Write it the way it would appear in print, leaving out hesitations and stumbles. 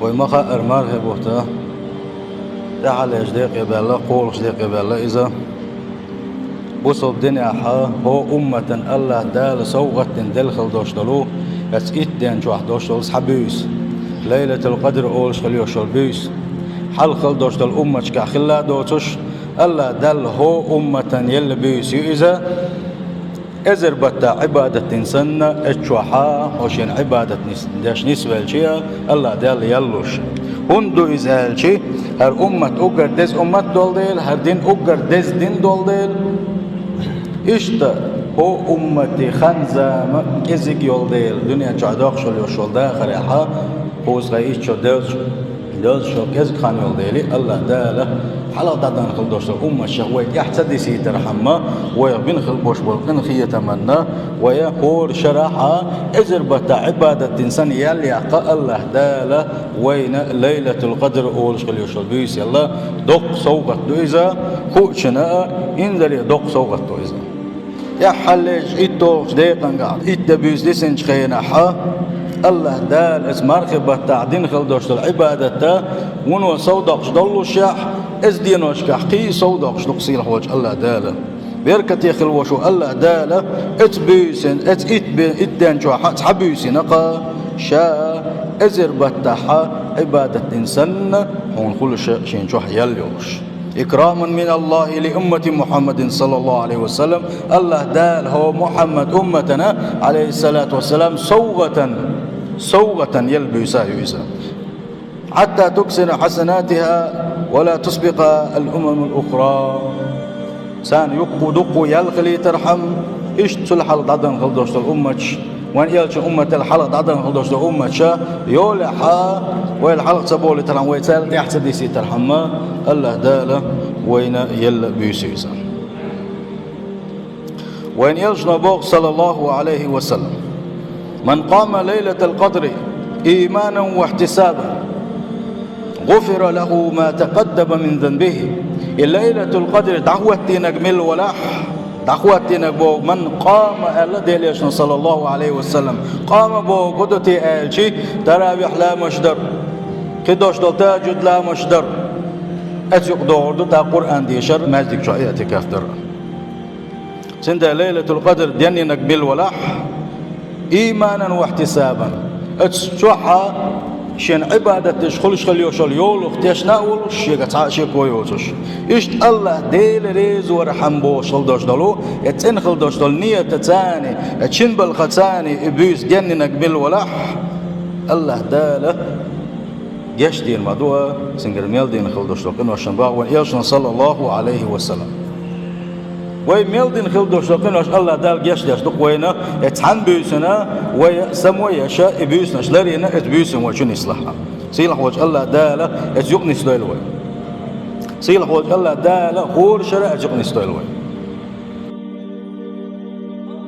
ويمخا أرمار هبوتا تعال يجديق يبالا قول جديق يبالا إذا بصوب دنيا حا هو أمة الله دال سوغة دلخل دوشتلو يسئت دين جوح دوشتلو سحبيس ليلة القدر أولش خليوشل بيس حل خل دوشتل أمة شكا خلا دوتش الله دل هو أمة يل بيس إذا إزر بتا عبادة سنة اتشوحا وشين عبادة داش نسبة الشيء الله دل يلوش هندو إذا الشيء هر أمة أقر دز أمة دول ديل هر دين أقر دز دين دول ديل إشتا هو أمتي خنزة كزيك يول ديل دنيا جعداق شل يوشول داخل يحا هو صغير شو دوز شو كزيك خان يول ديلي الله داله حلا دادان خل دوشتر أمة شهويت يحتدي سيت رحمة ويا بين خل بوش بلقن خي يتمنى ويا هور شرحة إزر بتا عبادة إنسان يلي عقا الله داله وين ليلة القدر أولش خل يوشل بيس يلا دق صوغت دويزا هو شناء إنزلي دق صوغت دويزا يا حلج إتو دقيقة قاعد إتبيز لسنج خينا حا الله دال اسمار خبة تعدين خل دوشت العبادة ونو صودقش ضلو شح از دينوش كحقي صودقش نقصي الحوج الله داله بيركت يخل وشو الله داله اتبيسن اتدين شو حبيسن نقا شا ازر بتاحا عبادة إنسان هون كل شيء شو يليوش إكراما من الله لأمة محمد صلى الله عليه وسلم الله دال هو محمد أمتنا عليه الصلاة والسلام صوغة يلبس يوسا حتى تكسر حسناتها ولا تسبق الأمم الأخرى سان يقو دقو يلخلي ترحم إيش تلحل عدن خلدوش الأمة وان يلش أمة الحلق عدن خلدوش الأمة يولحا ويلحلق سبولي ترحم ويتسال يحسدي سي ترحم الله داله وين يل بيسيسا وين يلش نبوغ صلى الله عليه وسلم من قام ليلة القدر إيمانا واحتسابا غفر له ما تقدم من ذنبه الليلة القدر دعوتي نجمل ولاح دعوتي نجبو من قام الذي ليشن صلى الله عليه وسلم قام بو قدتي آلشي ترابيح لا مشدر كدوش تاجد لا مشدر أتيق دور تا قرآن ديشر مازدك شوية تكافتر سند ليلة القدر ديني نجمل ولاح إيمانا واحتسابا اتشوحا شين عبادة تشخلش خليوشل يولو اختيش ناول شيء تعاشي كويوتش إيش الله ديل ريز ورحم بوشل دوش دلو اتن خل دوش دل نية تاني اتشن بالختاني إبليس جني نقبل ولاح الله داله يشتي المدوى سنجر ميل دين خل دوش دل كنو شنباغ وإيشن صلى الله عليه وسلم ويميلدين خل دوش لقيناش الله دال جيش داش دقوينا اتحن بيسنا ويسمو يشاء بيسنا شلارينا اتبيسن وشن يصلحها سيلح وجه الله داله اتيقني ستويلوي سيلح وجه الله داله خور شرع اتيقني ستويلوي